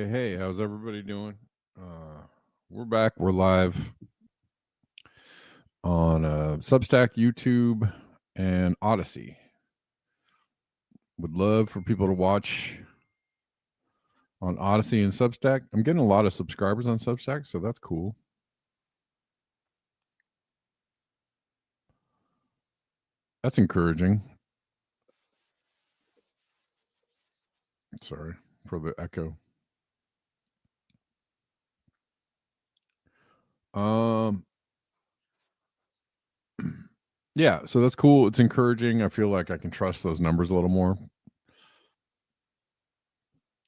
Hey, how's everybody doing? We're back. We're live on Substack, YouTube, and Odyssey. Would love for people to watch on Odyssey and Substack. I'm getting a lot of subscribers on Substack, so that's cool. That's encouraging. Sorry for the echo. Yeah, so that's cool. It's encouraging. I feel like I can trust those numbers a little more.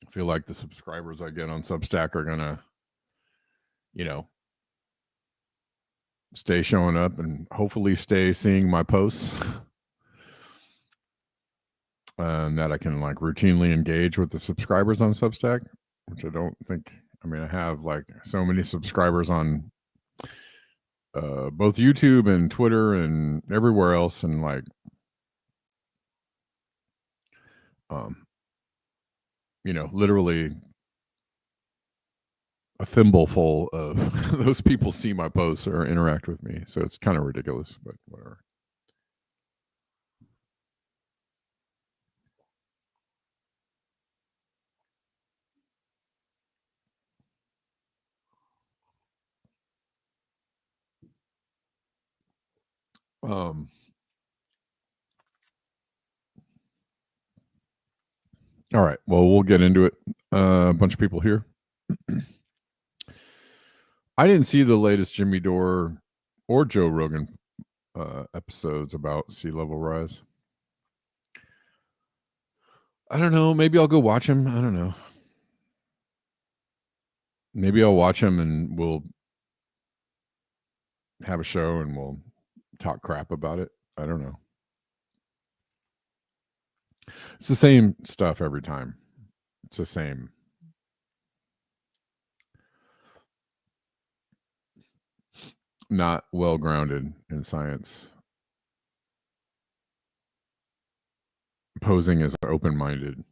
I feel like the subscribers I get on Substack are gonna, stay showing up and hopefully stay seeing my posts. And that I can like routinely engage with the subscribers on Substack, which I don't think. I mean, I have like so many subscribers on both YouTube and Twitter and everywhere else, and like, literally a thimbleful of those people see my posts or interact with me. So it's kind of ridiculous, but whatever. All right. Well, we'll get into it. A bunch of people here. I didn't see the latest Jimmy Dore or Joe Rogan episodes about sea level rise. I don't know. Maybe I'll go watch him. I don't know. Maybe I'll watch him and we'll have a show and we'll talk crap about it. I don't know. It's the same stuff every time. It's the same. Not well grounded in science. Posing as open minded,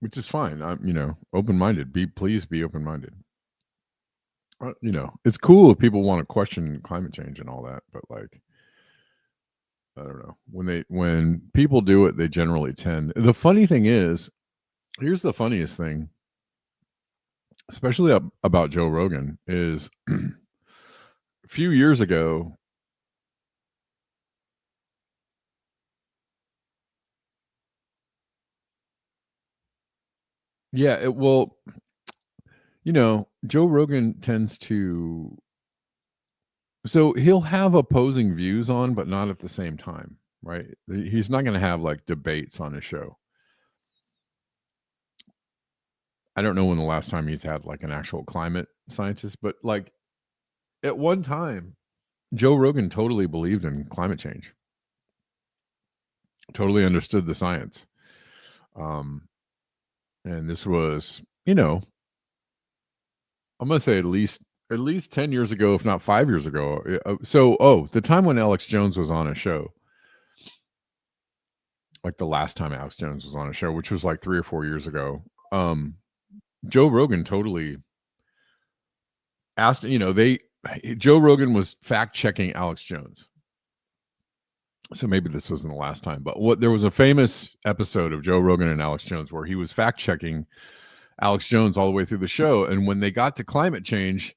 which is fine. I'm, open minded. Please be open minded. It's cool if people want to question climate change and all that, but like, I don't know. When people do it, they generally tend. The funny thing is, here's the funniest thing, especially about Joe Rogan, is a few years ago. Yeah, Joe Rogan tends to. So he'll have opposing views on, but not at the same time, right? He's not going to have like debates on his show. I don't know when the last time he's had like an actual climate scientist, but like at one time, Joe Rogan totally believed in climate change, totally understood the science. And this was, I'm going to say at least 10 years ago, if not 5 years ago. So, the time when Alex Jones was on a show, like the last time Alex Jones was on a show, which was like 3 or 4 years ago, Joe Rogan totally asked, Joe Rogan was fact checking Alex Jones. So maybe this wasn't the last time, but there was a famous episode of Joe Rogan and Alex Jones where he was fact checking Alex Jones all the way through the show. And when they got to climate change,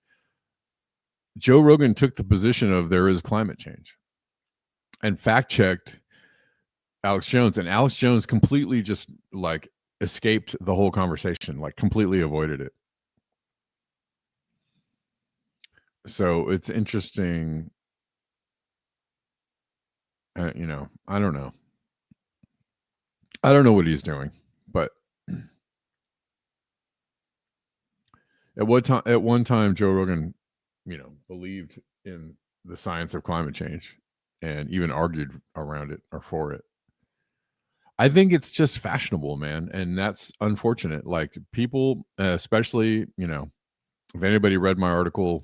Joe Rogan took the position of there is climate change and fact checked Alex Jones. And Alex Jones completely just like escaped the whole conversation, like completely avoided it. So it's interesting. I don't know. I don't know what he's doing, but at one time, Joe Rogan, believed in the science of climate change and even argued around it or for it. I think it's just fashionable, man. And that's unfortunate. Like people, especially, if anybody read my article,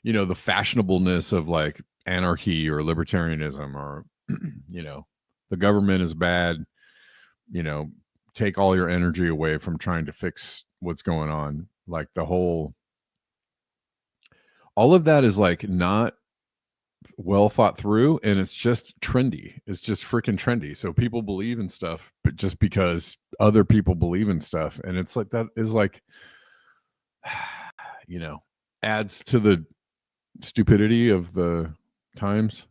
the fashionableness of like anarchy or libertarianism or, the government is bad, take all your energy away from trying to fix what's going on. Like all of that is like not well thought through, and it's just trendy. It's just freaking trendy. So people believe in stuff, but just because other people believe in stuff, and it's like that is like, adds to the stupidity of the times,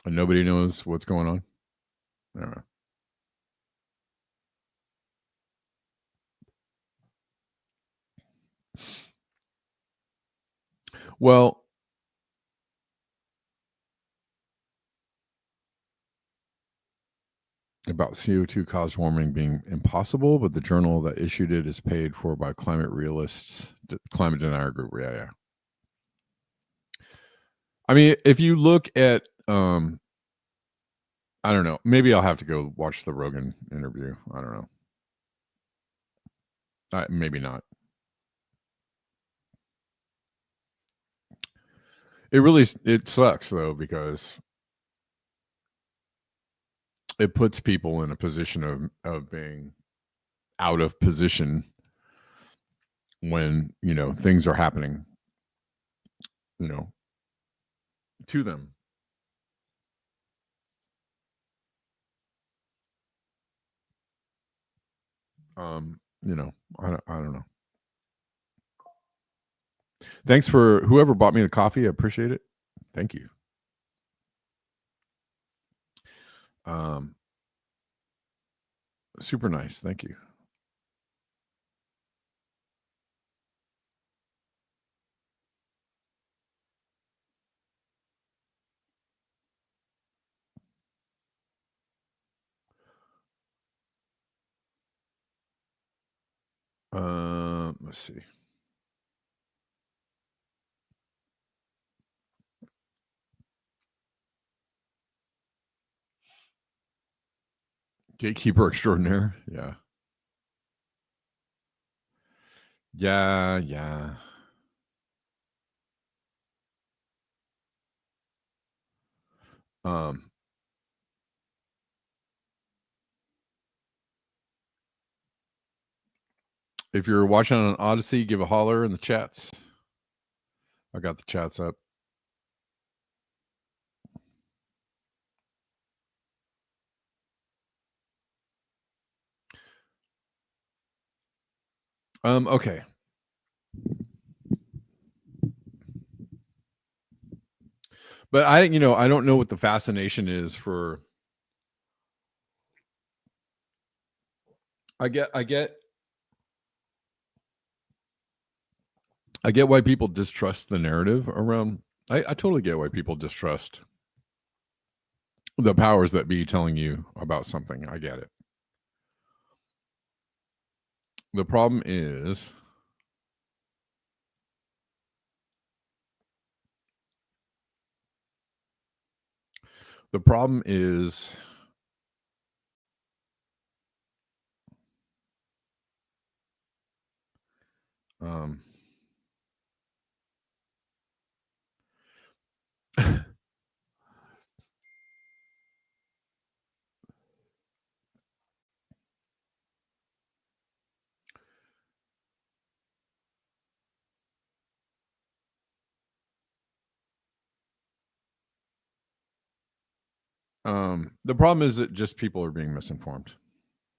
and nobody knows what's going on. I don't know. Well, about CO2 caused warming being impossible, but the journal that issued it is paid for by climate realists, climate denier group. Yeah. I mean, if you look at, I don't know, maybe I'll have to go watch the Rogan interview. I don't know. Maybe not. It sucks though, because it puts people in a position of being out of position when, things are happening, to them. I don't know. Thanks for whoever bought me the coffee. I appreciate it. Thank you. Super nice. Thank you. Let's see. Gatekeeper extraordinaire. Yeah. Yeah. If you're watching on Odyssey, give a holler in the chats. I got the chats up. Okay. But I don't know what the fascination is for. I get why people distrust the narrative around. I totally get why people distrust the powers that be telling you about something. I get it. The problem is the problem is that just people are being misinformed.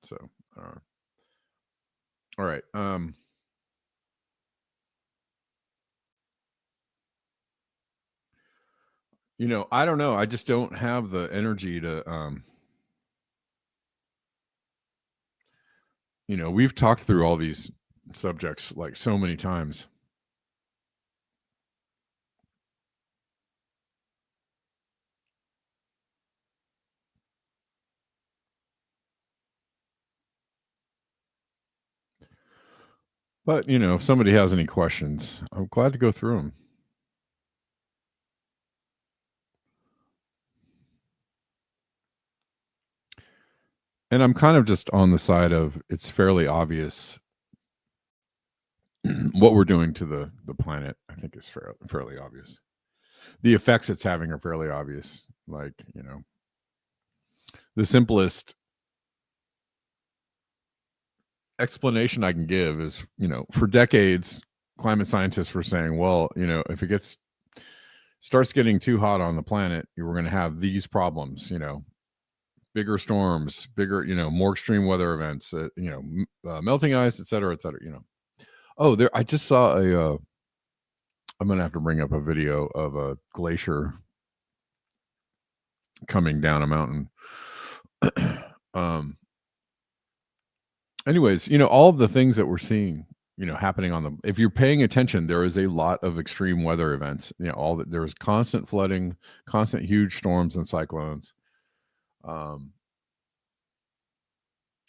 So, all right. I don't know. I just don't have the energy to, we've talked through all these subjects like so many times. But, if somebody has any questions, I'm glad to go through them. And I'm kind of just on the side of it's fairly obvious what we're doing to the planet. I think is fairly obvious. The effects it's having are fairly obvious. Like, the simplest explanation I can give is, for decades, climate scientists were saying, well, if it starts getting too hot on the planet, we're going to have these problems, bigger storms, bigger, more extreme weather events, melting ice, et cetera, et cetera, Oh, there, I just saw I'm going to have to bring up a video of a glacier coming down a mountain. Anyways, all of the things that we're seeing, happening if you're paying attention, there is a lot of extreme weather events. There's constant flooding, constant huge storms and cyclones. A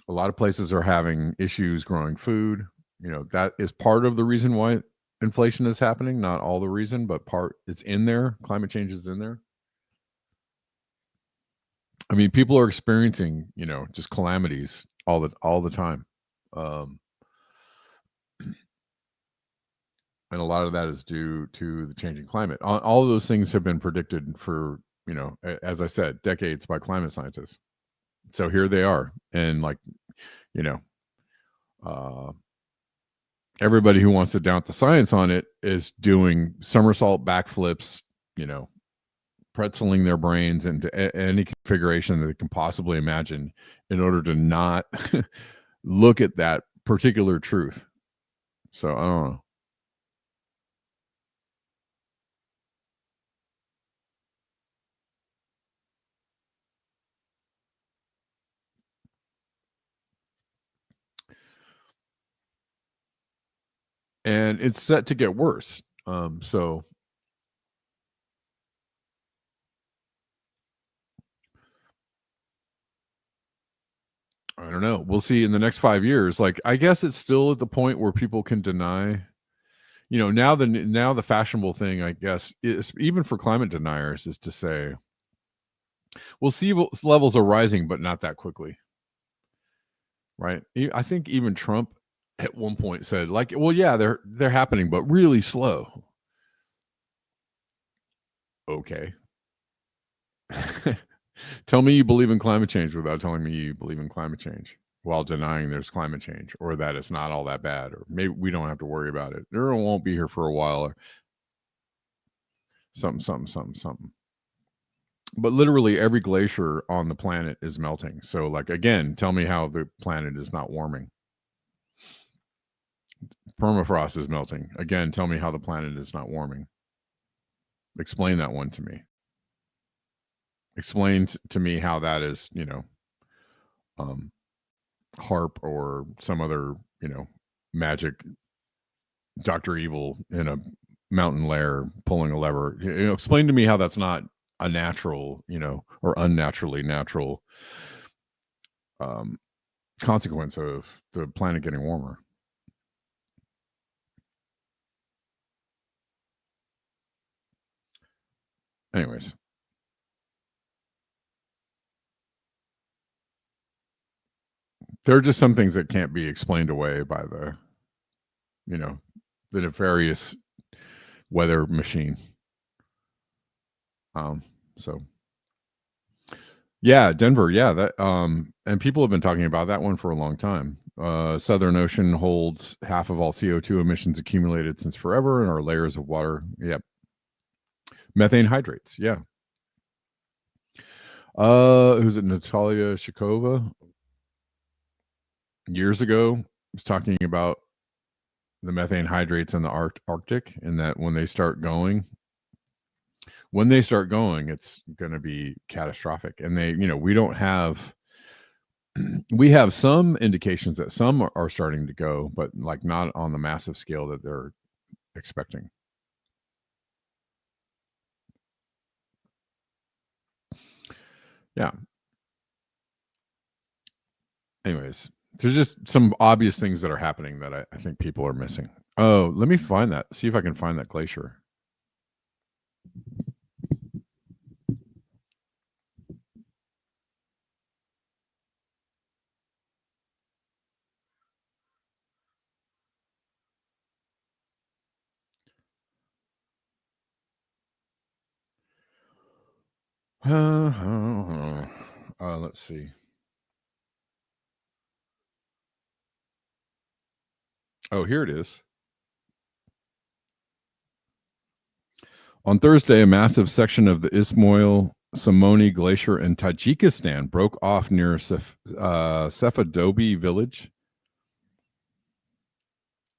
lot of places are having issues growing food. That is part of the reason why inflation is happening. Not all the reason, but it's in there. Climate change is in there. I mean, people are experiencing, just calamities all the time. And a lot of that is due to the changing climate. All of those things have been predicted for, as I said, decades by climate scientists. So here they are. And everybody who wants to doubt the science on it is doing somersault backflips, pretzeling their brains into any configuration that they can possibly imagine in order to not look at that particular truth. So I don't know. And it's set to get worse. So I don't know. We'll see in the next 5 years. Like, I guess it's still at the point where people can deny. Now the fashionable thing, I guess, is even for climate deniers, is to say, well, sea levels are rising, but not that quickly, right? I think even Trump at one point said, like, well, yeah, they're happening, but really slow. Okay. Tell me you believe in climate change without telling me you believe in climate change while denying there's climate change, or that it's not all that bad, or maybe we don't have to worry about it. It won't be here for a while, or something. But literally every glacier on the planet is melting. So, like, again, tell me how the planet is not warming. Permafrost is melting. Again, tell me how the planet is not warming. Explain that one to me. Explain to me how that is, HARP or some other, magic Dr. Evil in a mountain lair pulling a lever. Explain to me how that's not a natural, or unnaturally natural consequence of the planet getting warmer. Anyways. There are just some things that can't be explained away by the nefarious weather machine. So yeah, Denver, yeah, that and people have been talking about that one for a long time. Southern Ocean holds half of all CO2 emissions accumulated since forever, and our layers of water. Yep. Methane hydrates, yeah. Who's it? Natalia Shakova years ago was talking about the methane hydrates in the Arctic, and that when they start going, it's going to be catastrophic. And we don't have, we have some indications that some are starting to go, but like not on the massive scale that they're expecting. Yeah. Anyways, there's just some obvious things that are happening that I think people are missing. Oh, let me find that. See if I can find that glacier. Let's see. Oh, here it is. On Thursday, a massive section of the Ismoil Samoni Glacier in Tajikistan broke off near Sefadobi village,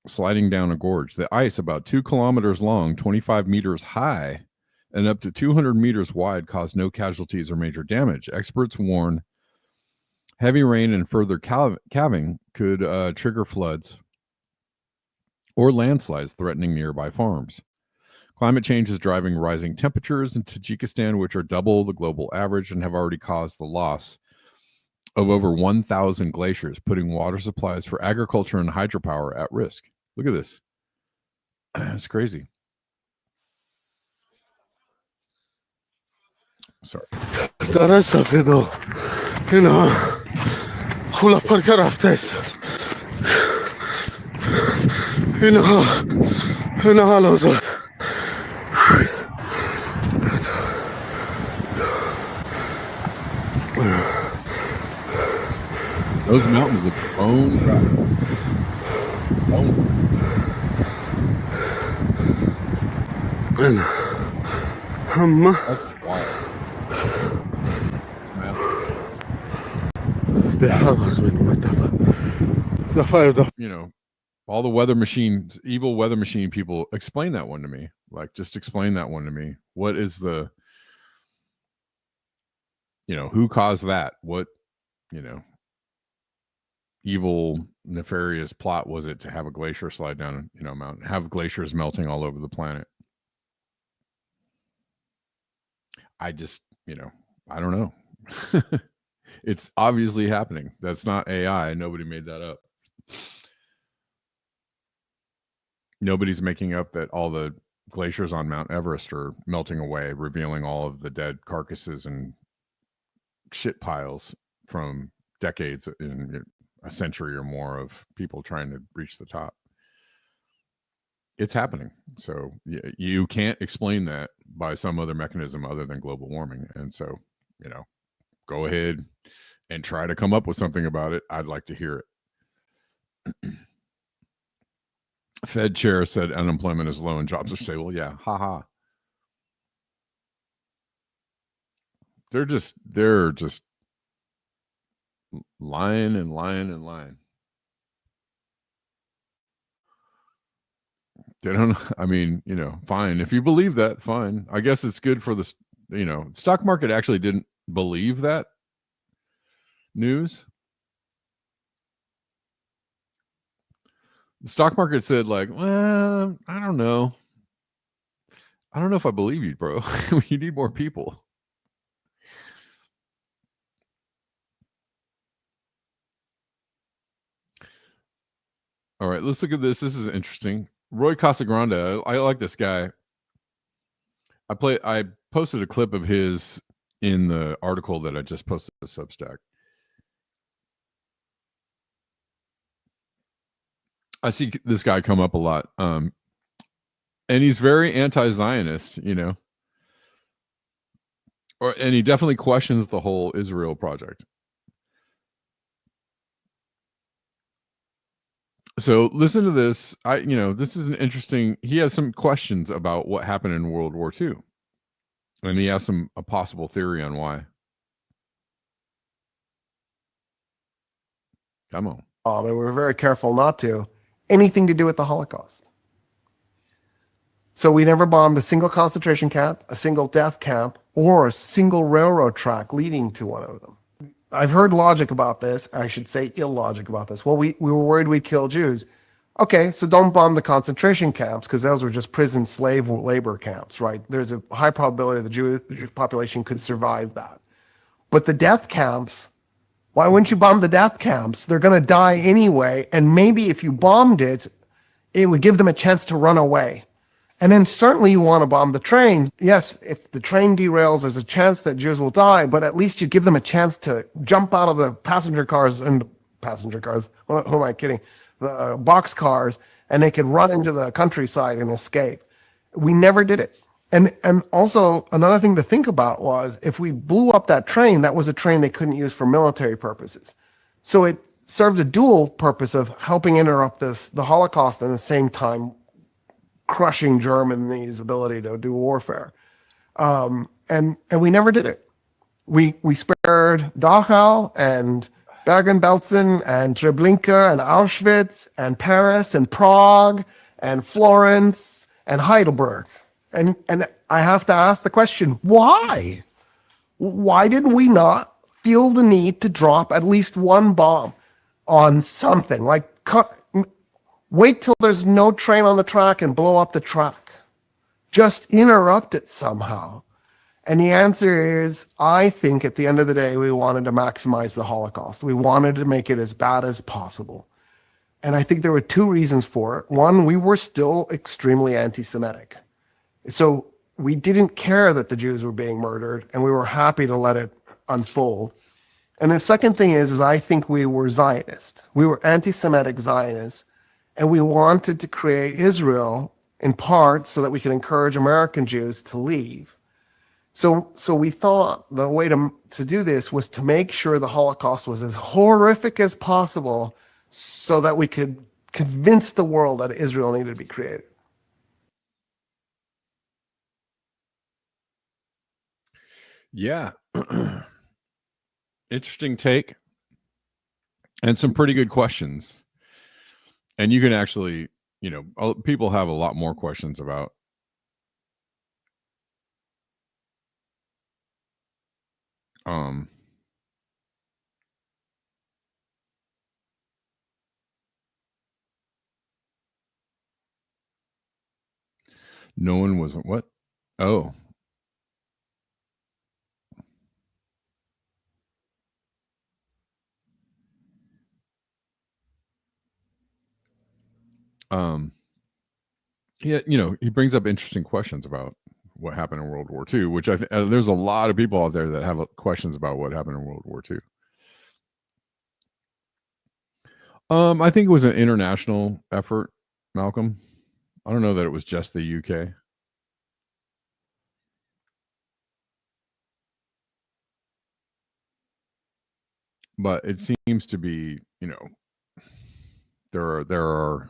sliding down a gorge. The ice, about 2 kilometers long, 25 meters high, and up to 200 meters wide, caused no casualties or major damage. Experts warn heavy rain and further calving could trigger floods or landslides threatening nearby farms. Climate change is driving rising temperatures in Tajikistan, which are double the global average and have already caused the loss of over 1,000 glaciers, putting water supplies for agriculture and hydropower at risk. Look at this. It's crazy. Sorry. Those mountains look bone dry. That's wild. It's massive. You know, all the weather machines, evil weather machine people, explain that one to me. Like, just explain that one to me. What is the, who caused that? What, evil, nefarious plot was it to have a glacier slide down, a mountain, have glaciers melting all over the planet? I just, I don't know. It's obviously happening. That's not AI. Nobody made that up. Nobody's making up that all the glaciers on Mount Everest are melting away, revealing all of the dead carcasses and shit piles from decades, in a century or more, of people trying to reach the top. It's happening. So you can't explain that by some other mechanism other than global warming. And so, go ahead and try to come up with something about it. I'd like to hear it. Fed chair said unemployment is low and jobs are stable. Yeah, haha. They're just lying and lying and lying. They don't, I mean, fine. If you believe that, fine. I guess it's good for the, stock market actually didn't believe that news. The stock market said, like, well, I don't know. I don't know if I believe you, bro. You need more people. All right, let's look at this. This is interesting. Roy Casagrande. I like this guy. I posted a clip of his in the article that I just posted to Substack. I see this guy come up a lot. And he's very anti-Zionist, and he definitely questions the whole Israel project. So listen to this. This is an interesting, he has some questions about what happened in World War II. And he has a possible theory on why. Come on. And we were very careful not to. Anything to do with the Holocaust. So we never bombed a single concentration camp, a single death camp, or a single railroad track leading to one of them. I've heard logic about this. I should say illogic about this. Well, we were worried we'd kill Jews. Okay, so don't bomb the concentration camps, because those were just prison slave labor camps, right? There's a high probability the Jewish population could survive that. But the death camps, why wouldn't you bomb the death camps? They're going to die anyway. And maybe if you bombed it, it would give them a chance to run away. And then certainly you want to bomb the trains. Yes, if the train derails, there's a chance that Jews will die, but at least you give them a chance to jump out of the passenger cars, who am I kidding? The box cars, and they could run into the countryside and escape. We never did it. And also another thing to think about was if we blew up that train, that was a train they couldn't use for military purposes. So it served a dual purpose of helping interrupt the Holocaust and at the same time crushing Germany's ability to do warfare. And we never did it. We spared Dachau and Bergen-Belsen and Treblinka and Auschwitz and Paris and Prague and Florence and Heidelberg. And I have to ask the question, why? Why did we not feel the need to drop at least one bomb on something? Like, wait till there's no train on the track and blow up the track. Just interrupt it somehow. And the answer is, I think at the end of the day, we wanted to maximize the Holocaust. We wanted to make it as bad as possible. And I think there were two reasons for it. One, we were still extremely anti-Semitic. So we didn't care that the Jews were being murdered, and we were happy to let it unfold. And the second thing is I think we were Zionist. We were anti-Semitic Zionists, and we wanted to create Israel in part so that we could encourage American Jews to leave. So we thought the way to do this was to make sure the Holocaust was as horrific as possible so that we could convince the world that Israel needed to be created. Yeah. Interesting take. And some pretty good questions. And you can actually, people have a lot more questions about no one was what? Oh. Yeah, he brings up interesting questions about what happened in World War II, which I think there's a lot of people out there that have questions about what happened in World War II. I think it was an international effort, Malcolm. I don't know that it was just the UK. But it seems to be, there are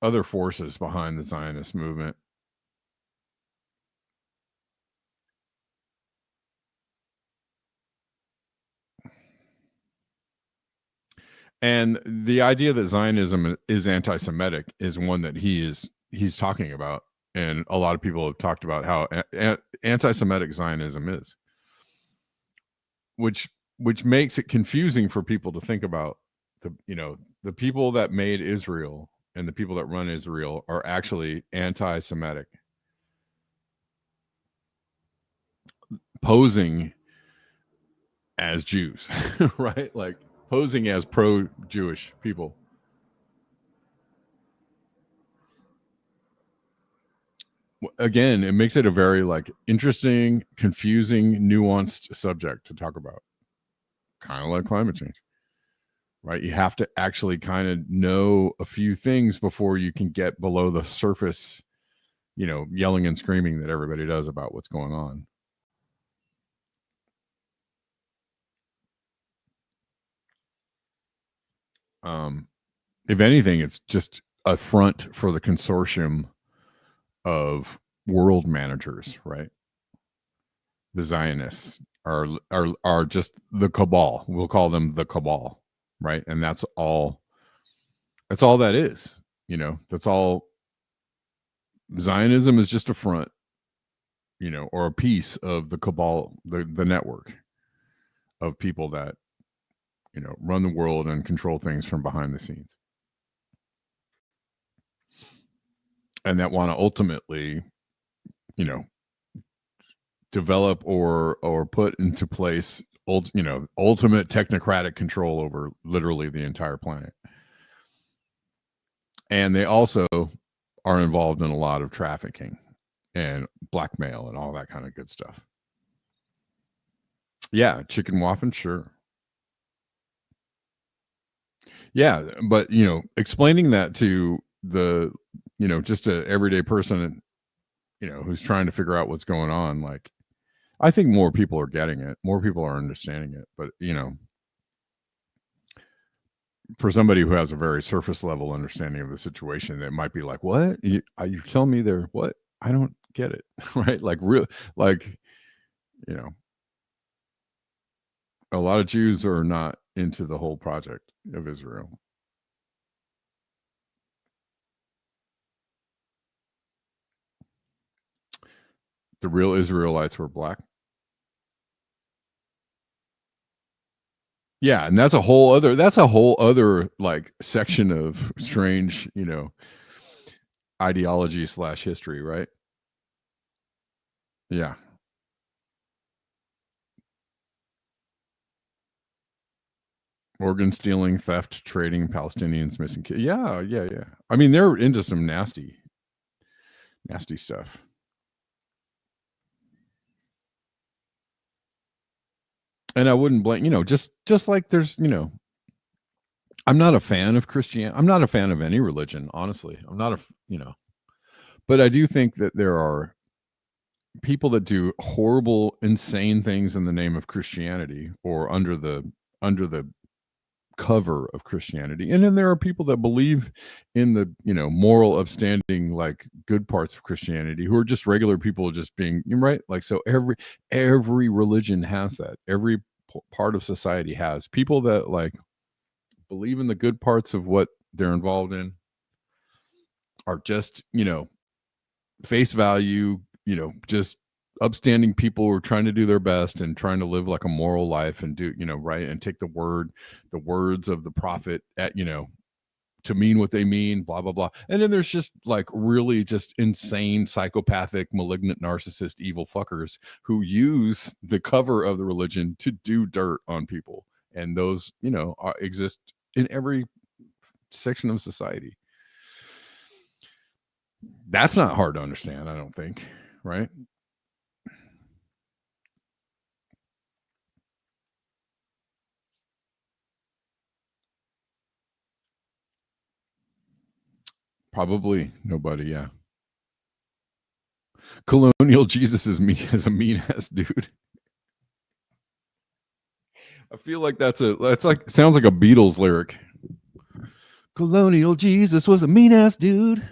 other forces behind the Zionist movement. And the idea that Zionism is anti-Semitic is one that he's talking about, and a lot of people have talked about how anti-Semitic Zionism is, which makes it confusing for people to think about. The people that made Israel and the people that run Israel are actually anti-Semitic, posing as Jews, right? Like posing as pro-Jewish people. Again, it makes it a very interesting, confusing, nuanced subject to talk about. Kind of like climate change, right? You have to actually kind of know a few things before you can get below the surface, yelling and screaming that everybody does about what's going on. If anything, it's just a front for the consortium of world managers, right? The Zionists are just the cabal. We'll call them the cabal, right? And that's all that is. That's all. Zionism is just a front, or a piece of the cabal, the network of people that run the world and control things from behind the scenes, and that want to ultimately develop or put into place ultimate technocratic control over literally the entire planet. And they also are involved in a lot of trafficking and blackmail and all that kind of good stuff. Yeah, chicken waffen, sure. Yeah, but explaining that to the just a everyday person who's trying to figure out what's going on, I think more people are getting it. More people are understanding it. But, for somebody who has a very surface level understanding of the situation, it might be like, what? You're telling me they're what? I don't get it. Right? Like, real, like, a lot of Jews are not into the whole project of Israel. The real Israelites were black. Yeah, and that's a whole other like section of strange, ideology / history, right? Yeah. Organ stealing, theft, trading, Palestinians missing kids. Yeah. I mean, they're into some nasty stuff. And I wouldn't blame, just like there's, I'm not a fan of Christianity. I'm not a fan of any religion, honestly. I'm not but I do think that there are people that do horrible, insane things in the name of Christianity or under the cover of Christianity. And then there are people that believe in the, moral, upstanding, like good parts of Christianity who are just regular people just being right. Like, so every religion has that. Every part of society has people that like believe in the good parts of what they're involved in are just, face value, just upstanding people who are trying to do their best and trying to live like a moral life and do, right, and take the words of the prophet at, to mean what they mean, blah blah blah. And then there's just like really just insane, psychopathic, malignant, narcissist, evil fuckers who use the cover of the religion to do dirt on people. And those, exist in every section of society. That's not hard to understand, I don't think, right? Probably nobody, yeah. Colonial Jesus is a mean ass dude. I feel like that's like sounds like a Beatles lyric. Colonial Jesus was a mean ass dude.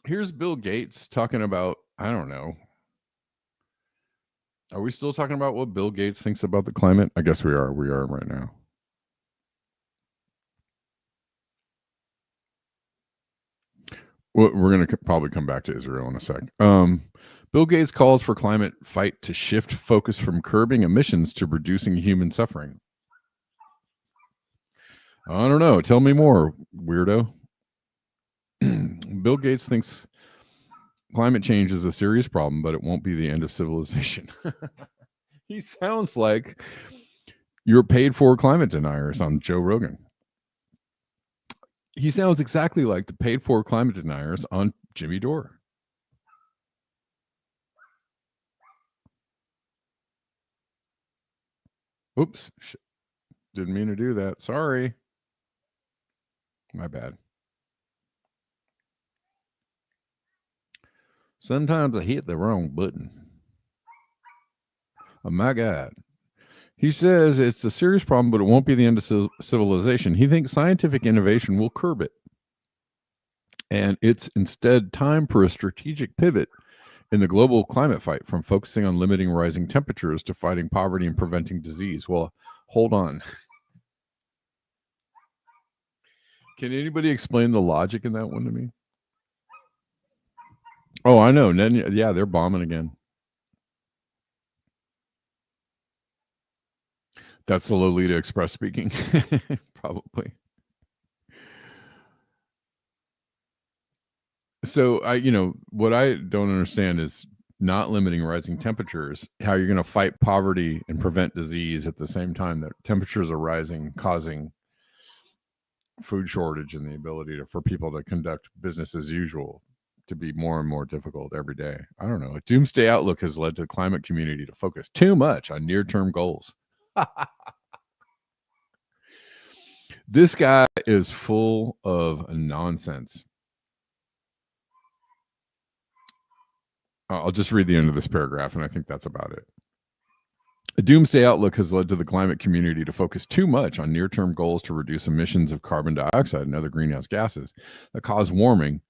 Here's Bill Gates talking about, I don't know. Are we still talking about what Bill Gates thinks about the climate? I guess we are. We are right now. We're going to probably come back to Israel in a sec. Bill Gates calls for climate fight to shift focus from curbing emissions to reducing human suffering. I don't know. Tell me more, weirdo. Bill Gates thinks climate change is a serious problem, but it won't be the end of civilization. He sounds like you're paid for climate deniers on Joe Rogan. He sounds exactly like the paid for climate deniers on Jimmy Dore. Oops. Didn't mean to do that. Sorry. My bad. Sometimes I hit the wrong button. Oh my God. He says it's a serious problem, but it won't be the end of civilization. He thinks scientific innovation will curb it. And it's instead time for a strategic pivot in the global climate fight, from focusing on limiting rising temperatures to fighting poverty and preventing disease. Well, hold on. Can anybody explain the logic in that one to me? Oh, I know. Yeah, they're bombing again. That's the Lolita Express speaking. Probably. So what I don't understand is not limiting rising temperatures, how you're going to fight poverty and prevent disease at the same time that temperatures are rising, causing food shortage and the ability for people to conduct business as usual to be more and more difficult every day. I don't know. A doomsday outlook has led the climate community to focus too much on near-term goals. This guy is full of nonsense. I'll just read the end of this paragraph, and I think that's about it. A doomsday outlook has led to the climate community to focus too much on near-term goals to reduce emissions of carbon dioxide and other greenhouse gases that cause warming,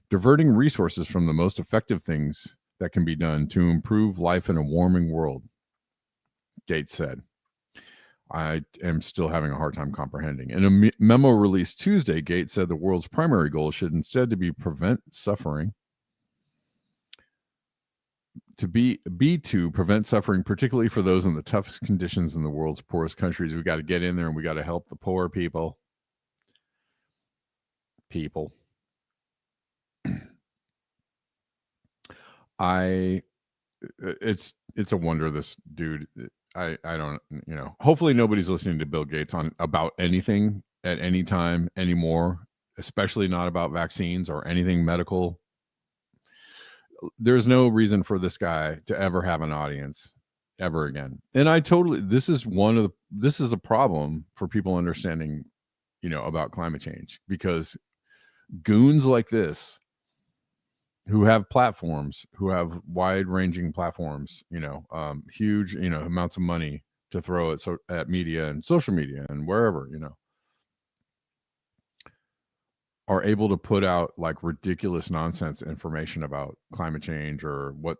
diverting resources from the most effective things that can be done to improve life in a warming world, Gates said. I am still having a hard time comprehending. In a memo released Tuesday, Gates said the world's primary goal should instead be prevent suffering, to prevent suffering, particularly for those in the toughest conditions in the world's poorest countries. We got to get in there and we got to help the poor people. It's a wonder this dude. I don't, hopefully nobody's listening to Bill Gates on about anything at any time anymore, especially not about vaccines or anything medical. There's no reason for this guy to ever have an audience ever again. And this is a problem for people understanding, about climate change, because goons like this who have platforms, who have wide-ranging platforms, huge, amounts of money to throw at media and social media and wherever, are able to put out like ridiculous nonsense information about climate change or what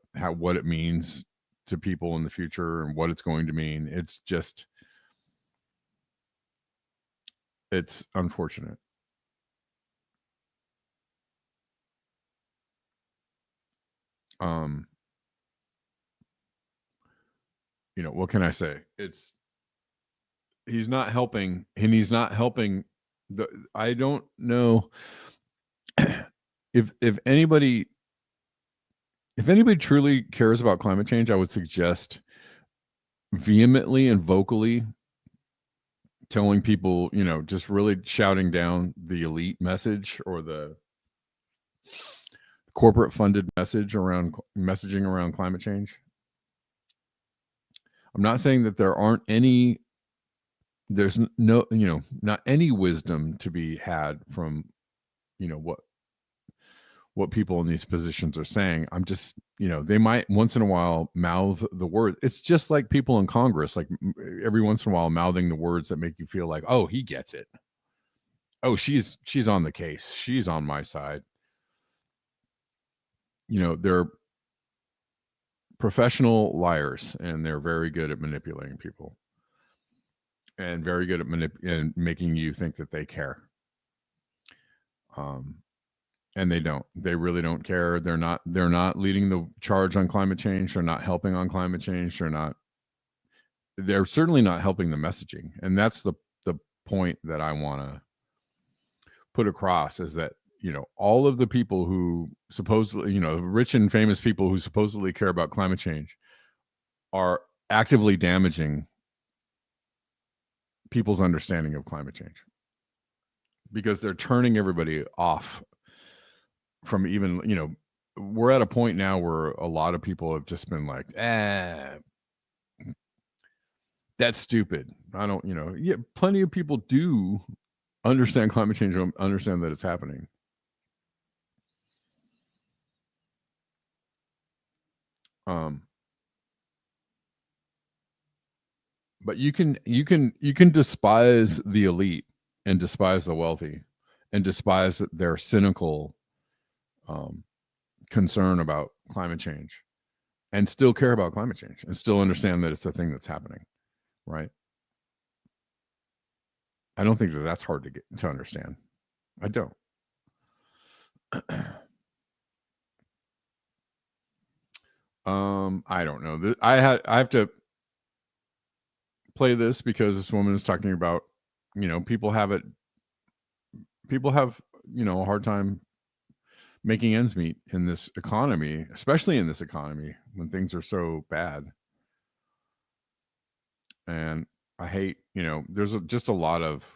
it means to people in the future and what it's going to mean. It's unfortunate. What can I say? He's not helping, and he's not helping. I don't know if anybody truly cares about climate change. I would suggest vehemently and vocally telling people, just really shouting down the elite message or the corporate funded messaging around climate change. I'm not saying that there's no, not any wisdom to be had from, what people in these positions are saying. I'm just, they might once in a while mouth the words. It's just like people in Congress, like every once in a while mouthing the words that make you feel like, oh, he gets it. Oh, she's on the case. She's on my side. They're professional liars, and they're very good at manipulating people and very good at making you think that they care. And they don't. They really don't care. They're not leading the charge on climate change. They're not helping on climate change. They're certainly not helping the messaging. And that's the point that I want to put across, is that, all of the people who supposedly, rich and famous people who supposedly care about climate change are actively damaging people's understanding of climate change, because they're turning everybody off from even, we're at a point now where a lot of people have just been like, that's stupid. I don't, plenty of people do understand climate change, understand that it's happening. But you can despise the elite and despise the wealthy and despise their cynical concern about climate change, and still care about climate change and still understand that it's a thing that's happening, right? I don't think that that's hard to understand. I don't. I don't know. I have to play this because this woman is talking about, people have a hard time making ends meet in this economy, especially in this economy when things are so bad. And I hate, there's just a lot of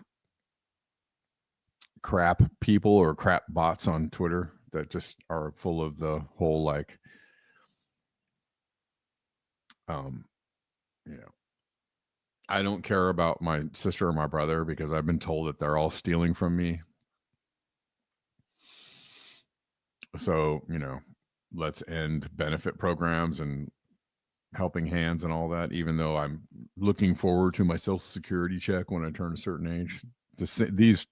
crap people or crap bots on Twitter that just are full of the whole, like, I don't care about my sister or my brother because I've been told that they're all stealing from me. So, let's end benefit programs and helping hands and all that, even though I'm looking forward to my social security check when I turn a certain age. These,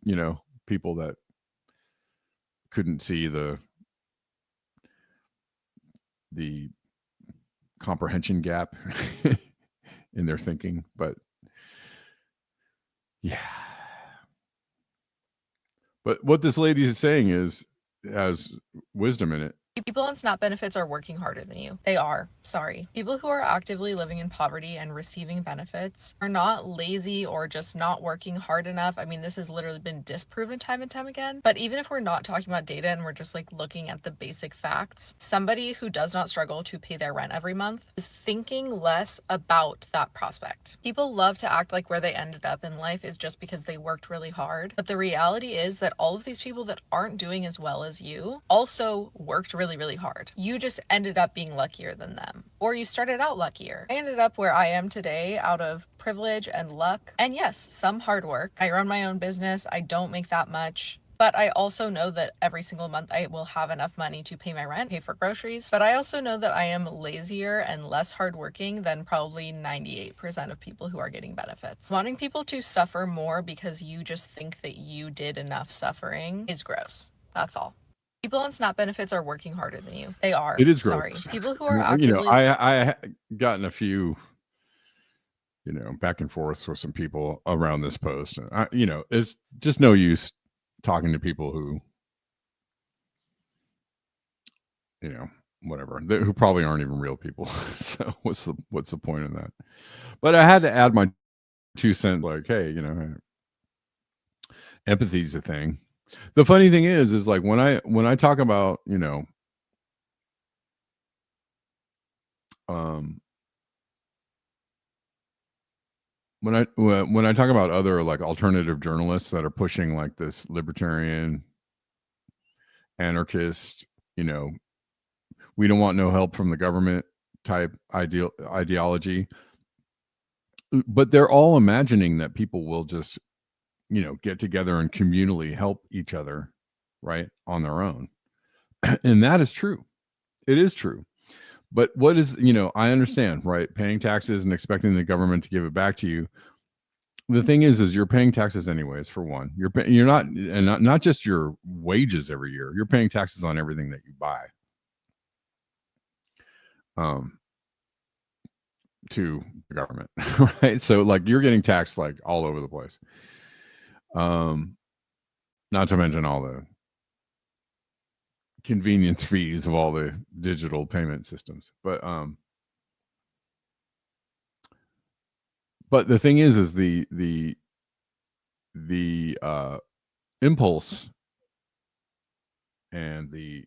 people that couldn't see the comprehension gap in their thinking, but yeah. But what this lady is saying has wisdom in it. People on SNAP benefits are working harder than you. They are. Sorry. People who are actively living in poverty and receiving benefits are not lazy or just not working hard enough. I mean, this has literally been disproven time and time again. But even if we're not talking about data and we're just like looking at the basic facts, somebody who does not struggle to pay their rent every month is thinking less about that prospect. People love to act like where they ended up in life is just because they worked really hard. But the reality is that all of these people that aren't doing as well as you also worked really hard. You just ended up being luckier than them, or you started out luckier. I ended up where I am today out of privilege and luck, and yes, some hard work. I run my own business. I don't make that much, but I also know that every single month I will have enough money to pay my rent, pay for groceries. But I also know that I am lazier and less hardworking than probably 98% of people who are getting benefits. Wanting people to suffer more because you just think that you did enough suffering is gross. That's all. People on SNAP benefits are working harder than you. They are. It is Sorry. gross. People who are actively... I gotten a few, back and forth with some people around this post. It's just no use talking to people who, whatever, who probably aren't even real people. So what's the point in that? But I had to add my 2 cents, like, hey, empathy's a thing. The funny thing is like when I talk about, when I talk about other like alternative journalists that are pushing like this libertarian, anarchist, we don't want no help from the government type ideology, but they're all imagining that people will just get together and communally help each other, right, on their own. And that is true. It is true. But what is, I understand, right? Paying taxes and expecting the government to give it back to you. The thing is you're paying taxes anyways. For one, you're not, and not just your wages every year. You're paying taxes on everything that you buy. To the government, right? So like you're getting taxed like all over the place. Not to mention all the convenience fees of all the digital payment systems. But the thing is the impulse and the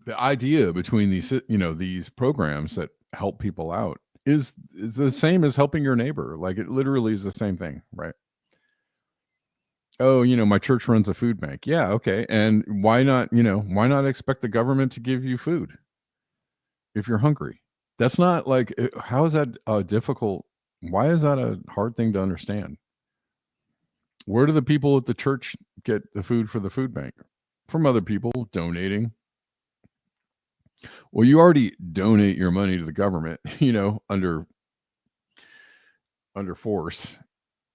idea between these programs that help people out is the same as helping your neighbor. Like it literally is the same thing, right? Oh, my church runs a food bank. Yeah, okay. And why not expect the government to give you food if you're hungry? That's not like, how is that difficult? Why is that a hard thing to understand? Where do the people at the church get the food for the food bank? From other people donating. Well, you already donate your money to the government, under force.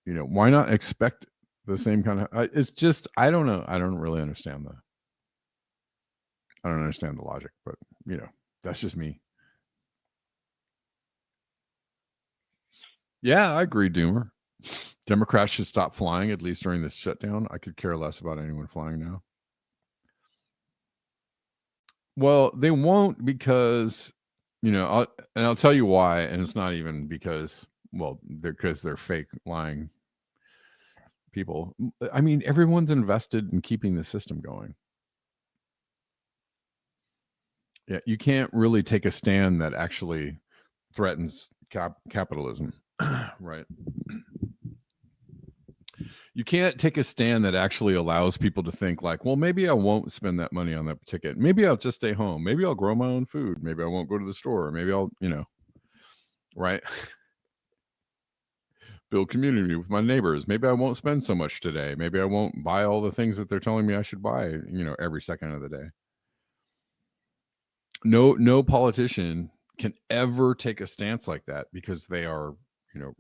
Why not expect the same kind of, it's just, I don't know. I don't really understand that. I don't understand the logic, but that's just me. Yeah, I agree, Doomer. Democrats should stop flying, at least during this shutdown. I could care less about anyone flying now. Well, they won't because, I'll tell you why. And it's not even because, because they're fake lying people. I mean, everyone's invested in keeping the system going. Yeah, you can't really take a stand that actually threatens capitalism, right? You can't take a stand that actually allows people to think like, well, maybe I won't spend that money on that ticket. Maybe I'll just stay home. Maybe I'll grow my own food. Maybe I won't go to the store. Maybe I'll, right? build community with my neighbors. Maybe I won't spend so much today. Maybe I won't buy all the things that they're telling me I should buy, every second of the day. No politician can ever take a stance like that because they are,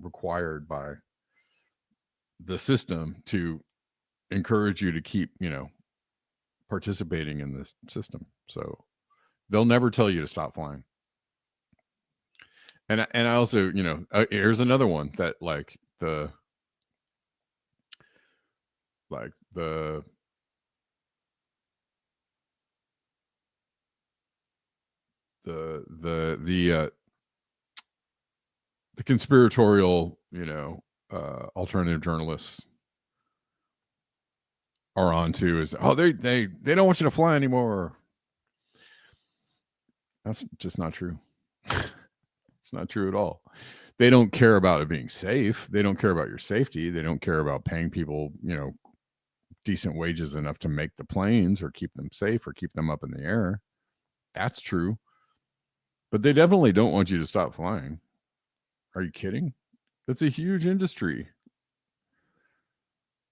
required by the system to encourage you to keep, participating in this system. So they'll never tell you to stop flying. And I also, here's another one that the conspiratorial, alternative journalists are on to is, they don't want you to fly anymore. That's just not true. It's not true at all. They don't care about it being safe. They don't care about your safety. They don't care about paying people, decent wages enough to make the planes or keep them safe or keep them up in the air. That's true. But they definitely don't want you to stop flying. Are you kidding? That's a huge industry.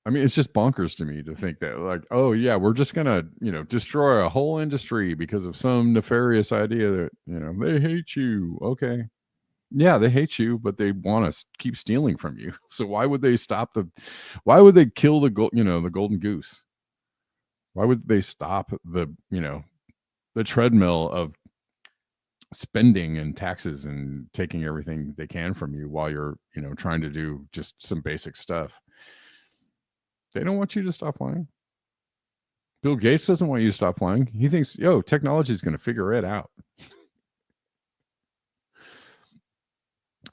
I mean, it's just bonkers to me to think that oh yeah, we're just going to, destroy a whole industry because of some nefarious idea that, they hate you. Okay. Yeah, they hate you, but they want to keep stealing from you. So why would they kill the golden goose? Why would they stop the treadmill of spending and taxes and taking everything they can from you while you're, trying to do just some basic stuff? They don't want you to stop flying. Bill Gates doesn't want you to stop flying. He thinks, technology is going to figure it out.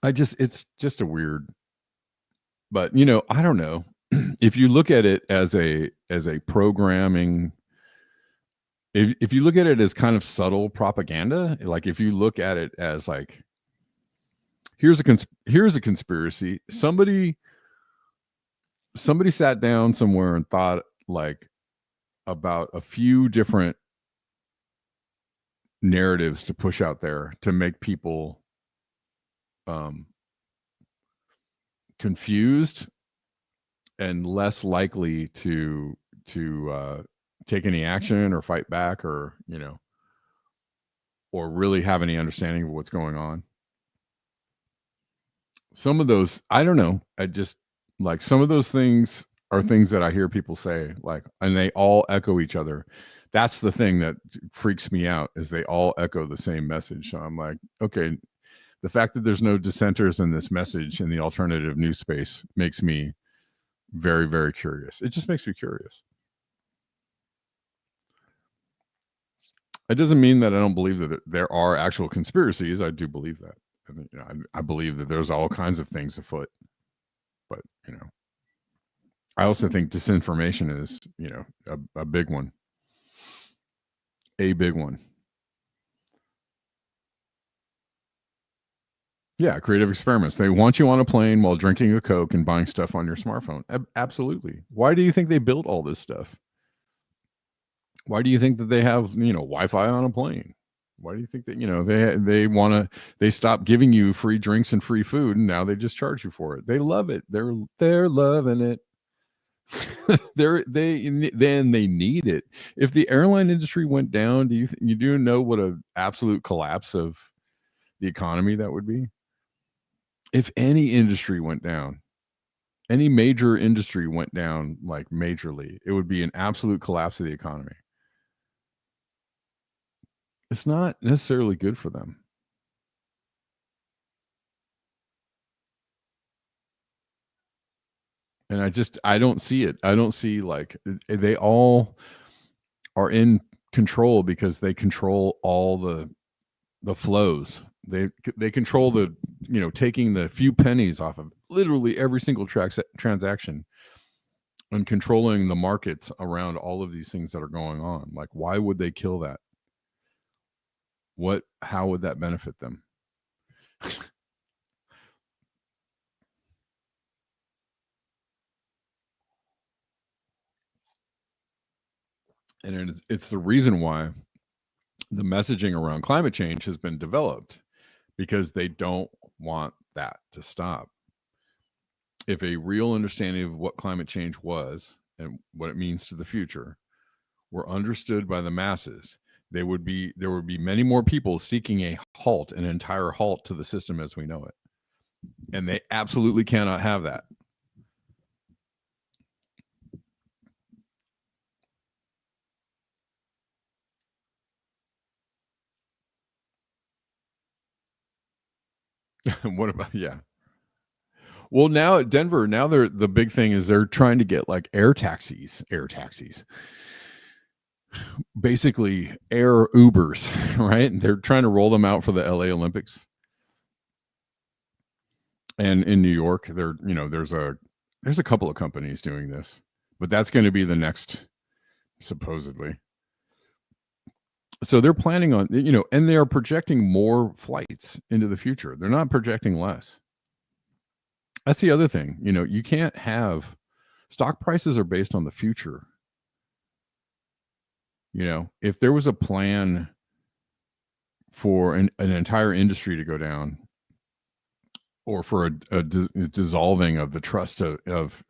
It's just a weird, but I don't know. If you look at it as a programming, if you look at it as kind of subtle propaganda, like if you look at it as here's a conspiracy. Somebody sat down somewhere and thought about a few different narratives to push out there to make people confused and less likely to take any action or fight back or or really have any understanding of what's going on. Some of those, I don't know, I just some of those things are things that I hear people say and they all echo each other. That's the thing that freaks me out, is they all echo the same message. So I'm like, okay, the fact that there's no dissenters in this message in the alternative news space makes me very, very curious. It just makes me curious. It doesn't mean that I don't believe that there are actual conspiracies. I do believe that. I believe that there's all kinds of things afoot. But, I also think disinformation is, a big one. A big one. Yeah, creative experiments. They want you on a plane while drinking a Coke and buying stuff on your smartphone. Absolutely. Why do you think they built all this stuff? Why do you think that they have, Wi-Fi on a plane? Why do you think that, they stop giving you free drinks and free food and now they just charge you for it? They love it. They're loving it. They need it. If the airline industry went down, do you know what an absolute collapse of the economy that would be? If any industry went down, any major industry went down majorly, it would be an absolute collapse of the economy. It's not necessarily good for them. And I don't see it. I don't see they all are in control because they control all the flows. They control the, taking the few pennies off of literally every single transaction and controlling the markets around all of these things that are going on. Why would they kill that? How would that benefit them? And it's the reason why the messaging around climate change has been developed, because they don't want that to stop. if a real understanding of what climate change was and what it means to the future were understood by the masses, there would be many more people seeking an entire halt to the system as we know it. And they absolutely cannot have that. What about, yeah. Well, now at Denver, now the big thing is they're trying to get like air taxis, basically air Ubers, right? And they're trying to roll them out for the LA Olympics. And in New York, there's a couple of companies doing this, but that's going to be the next, supposedly. So they're planning on, and they are projecting more flights into the future. They're not projecting less. That's the other thing. You can't have stock prices are based on the future. If there was a plan for an entire industry to go down, or for a dissolving of the trust of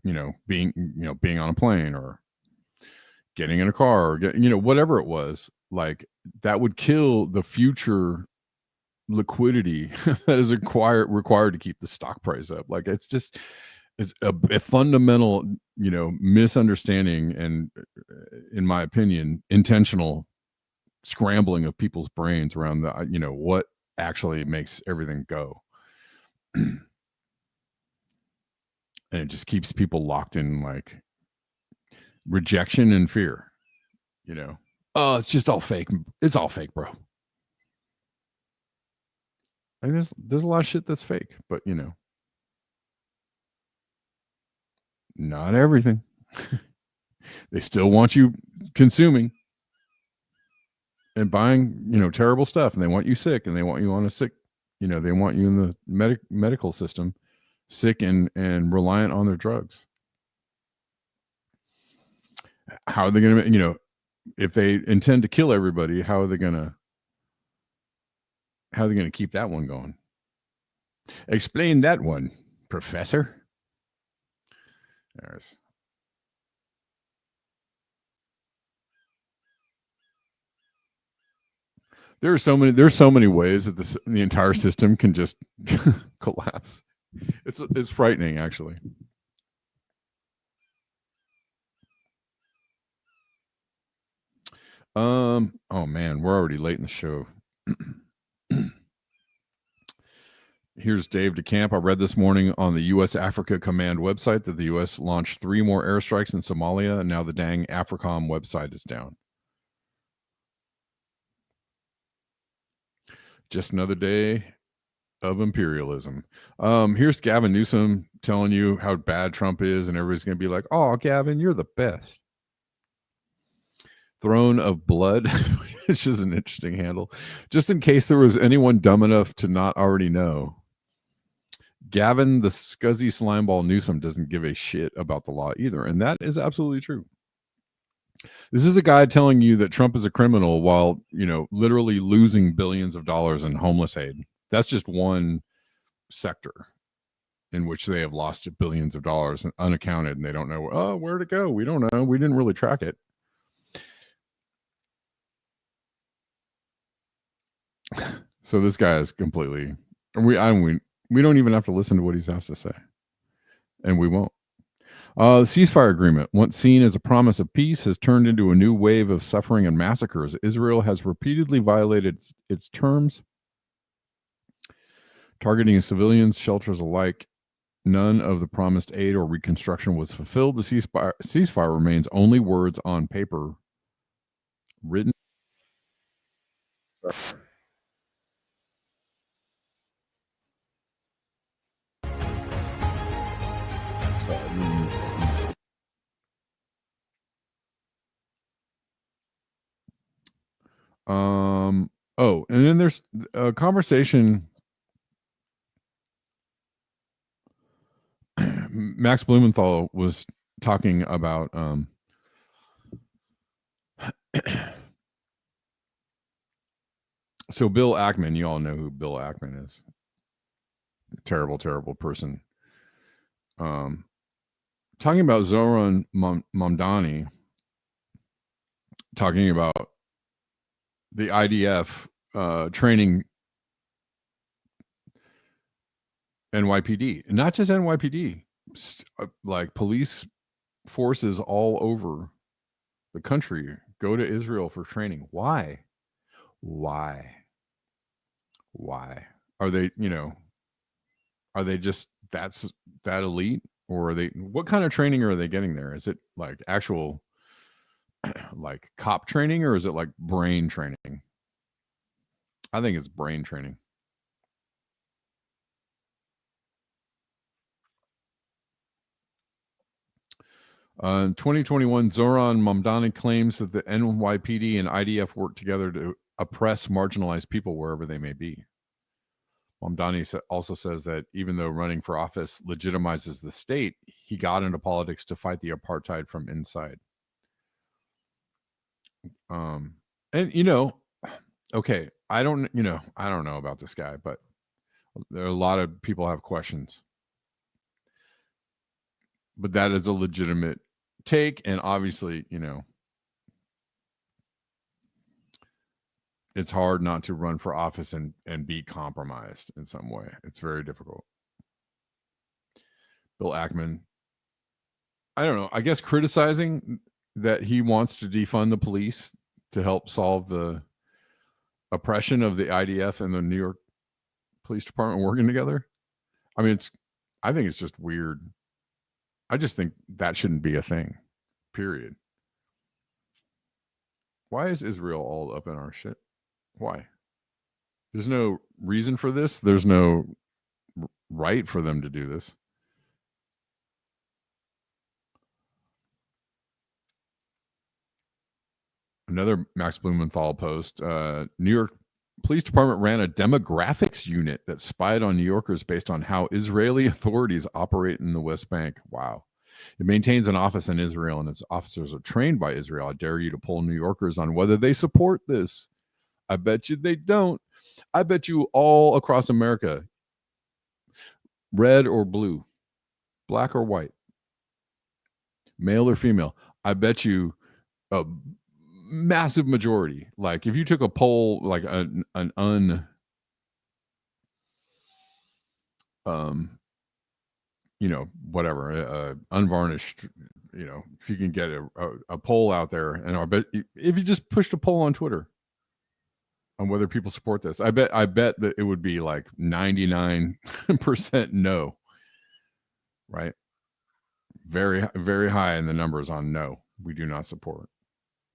being on a plane or getting in a car or whatever it was, like that would kill the future liquidity that is required to keep the stock price up. Like it's a fundamental misunderstanding, and in my opinion intentional scrambling of people's brains around the what actually makes everything go. And it just keeps people locked in like rejection and fear. Oh, it's just all fake. It's all fake, bro. Like there's a lot of shit that's fake, but not everything. They still want you consuming and buying, terrible stuff, and they want you sick, and they want you on a sick, they want you in the medical system sick and reliant on their drugs. How are they going to, if they intend to kill everybody, how are they going to keep that one going? Explain that one, Professor. There's so many ways that the entire system can just collapse. It's frightening, actually. Oh man, we're already late in the show. Here's Dave DeCamp. I read this morning on the U.S. Africa Command website that the U.S. launched 3 more airstrikes in Somalia, and now the dang AFRICOM website is down. Just another day of imperialism. Here's Gavin Newsom telling you how bad Trump is, and everybody's going to be like, oh, Gavin, you're the best. Throne of Blood, which is an interesting handle. Just in case there was anyone dumb enough to not already know, Gavin, the scuzzy slimeball Newsom, doesn't give a shit about the law either. And that is absolutely true. This is a guy telling you that Trump is a criminal while, literally losing billions of dollars in homeless aid. That's just one sector in which they have lost billions of dollars unaccounted, and they don't know, where to go. We don't know. We didn't really track it. So this guy is completely, we don't even have to listen to what he has to say, and we won't. The ceasefire agreement, once seen as a promise of peace, has turned into a new wave of suffering and massacres. Israel has repeatedly violated its terms, targeting civilians, shelters alike. None of the promised aid or reconstruction was fulfilled. The ceasefire remains only words on paper, written. And then there's a conversation. Max Blumenthal was talking about so Bill Ackman, you all know who Bill Ackman is. Terrible, terrible person. Talking about Zoran Mamdani, talking about the IDF training NYPD, and not just NYPD, like police forces all over the country go to Israel for training. Why? Are they, are they just that elite, or are they, what kind of training are they getting there? Is it like actual like cop training, or is it like brain training? I think it's brain training. In 2021, Zoran Mamdani claims that the NYPD and IDF work together to oppress marginalized people wherever they may be. Mamdani also says that even though running for office legitimizes the state, he got into politics to fight the apartheid from inside. And okay, I don't know about this guy, but there are a lot of people have questions. But that is a legitimate take, and obviously, it's hard not to run for office and be compromised in some way. It's very difficult. Bill Ackman, I don't know, I guess criticizing that he wants to defund the police to help solve the oppression of the IDF and the New York Police Department working together. I mean, I think it's just weird. I just think that shouldn't be a thing, period. Why is Israel all up in our shit? Why? There's no reason for this. There's no right for them to do this. Another Max Blumenthal post. New York Police Department ran a demographics unit that spied on New Yorkers based on how Israeli authorities operate in the West Bank. Wow. It maintains an office in Israel, and its officers are trained by Israel. I dare you to poll New Yorkers on whether they support this. I bet you they don't. I bet you all across America, red or blue, black or white, male or female, I bet you a massive majority. Like if you took a poll, like an whatever, unvarnished, if you can get a poll out there, and I bet if you just pushed a poll on Twitter on whether people support this, I bet that it would be like 99% no, right? Very, very high in the numbers on no, we do not support,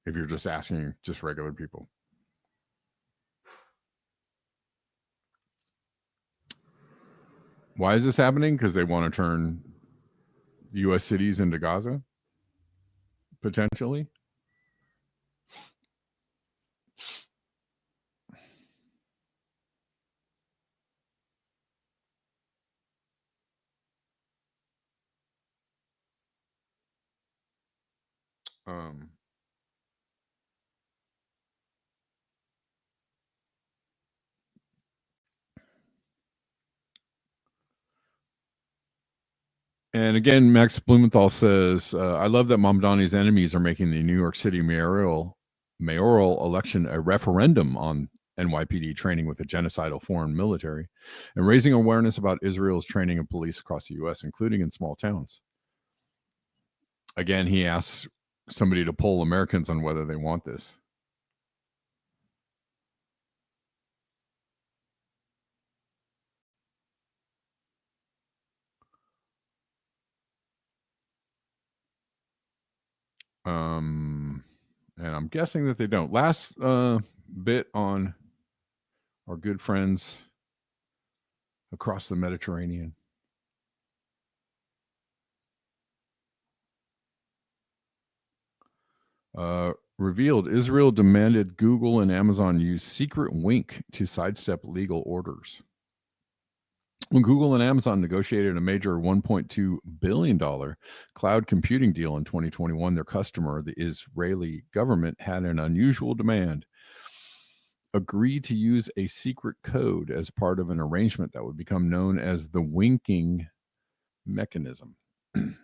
if you're just asking just regular people. Why is this happening? Because they want to turn U.S. cities into Gaza, potentially. And again, Max Blumenthal says, I love that Mamdani's enemies are making the New York City mayoral election a referendum on NYPD training with a genocidal foreign military and raising awareness about Israel's training of police across the U.S., including in small towns. Again, he asks somebody to poll Americans on whether they want this. And I'm guessing that they don't. Last bit on our good friends across the Mediterranean. Revealed Israel demanded Google and Amazon use secret wink to sidestep legal orders. When Google and Amazon negotiated a major $1.2 billion cloud computing deal in 2021, their customer, the Israeli government, had an unusual demand: agree to use a secret code as part of an arrangement that would become known as the winking mechanism. The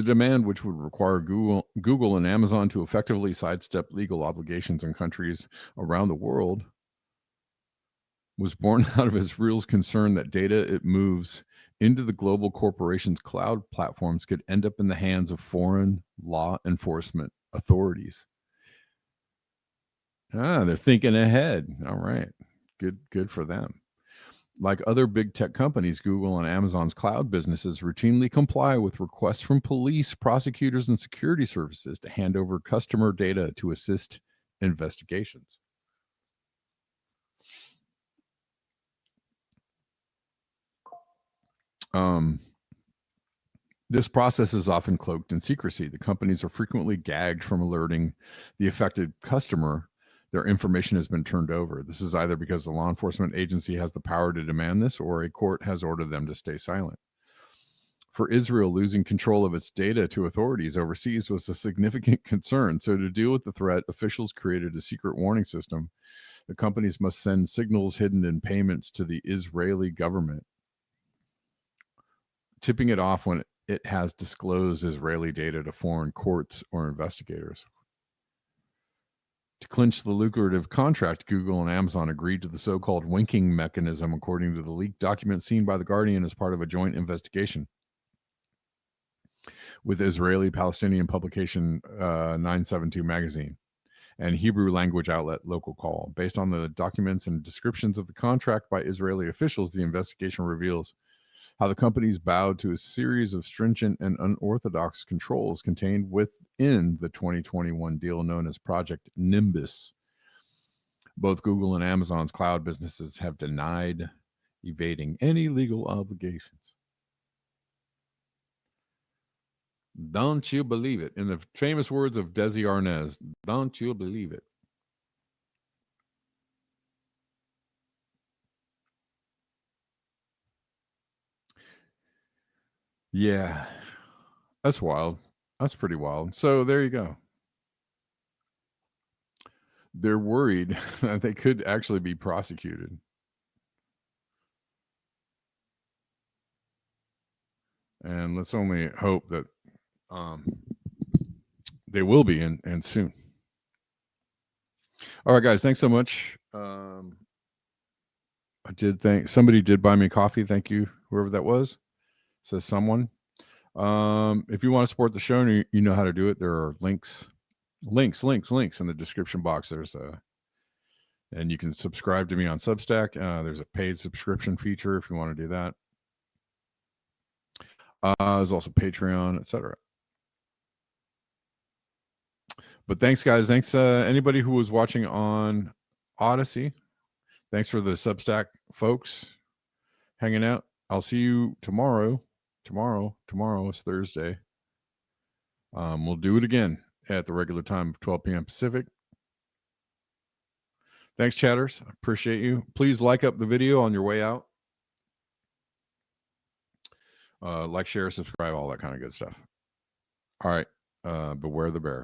demand, which would require Google and Amazon to effectively sidestep legal obligations in countries around the world, was born out of Israel's concern that data it moves into the global corporation's cloud platforms could end up in the hands of foreign law enforcement authorities. They're thinking ahead. All right. Good for them. Like other big tech companies, Google and Amazon's cloud businesses routinely comply with requests from police, prosecutors, and security services to hand over customer data to assist investigations. This process is often cloaked in secrecy. The companies are frequently gagged from alerting the affected customer their information has been turned over. This is either because the law enforcement agency has the power to demand this, or a court has ordered them to stay silent. For Israel, losing control of its data to authorities overseas was a significant concern. So to deal with the threat, officials created a secret warning system. The companies must send signals hidden in payments to the Israeli government, tipping it off when it has disclosed Israeli data to foreign courts or investigators. To clinch the lucrative contract, Google and Amazon agreed to the so-called winking mechanism, according to the leaked document seen by The Guardian as part of a joint investigation with Israeli-Palestinian publication 972 magazine and Hebrew language outlet Local Call. Based on the documents and descriptions of the contract by Israeli officials, the investigation reveals how the companies bowed to a series of stringent and unorthodox controls contained within the 2021 deal known as Project Nimbus. Both Google and Amazon's cloud businesses have denied evading any legal obligations. Don't you believe it? In the famous words of Desi Arnaz, don't you believe it? Yeah, that's wild. That's pretty wild. So there you go. They're worried that they could actually be prosecuted. And let's only hope that they will be and soon. All right, guys, thanks so much. Somebody did buy me coffee. Thank you, whoever that was. Says someone. If you want to support the show, you know how to do it. There are links in the description box. There's and you can subscribe to me on Substack. There's a paid subscription feature if you want to do that. There's also Patreon, etc. But thanks, guys. Thanks anybody who was watching on Odyssey. Thanks for the Substack folks hanging out. I'll see you tomorrow. Tomorrow is Thursday. We'll do it again at the regular time of 12 p.m. Pacific. Thanks, chatters. I appreciate you. Please like up the video on your way out. Like, share, subscribe, all that kind of good stuff. All right. Beware the bear.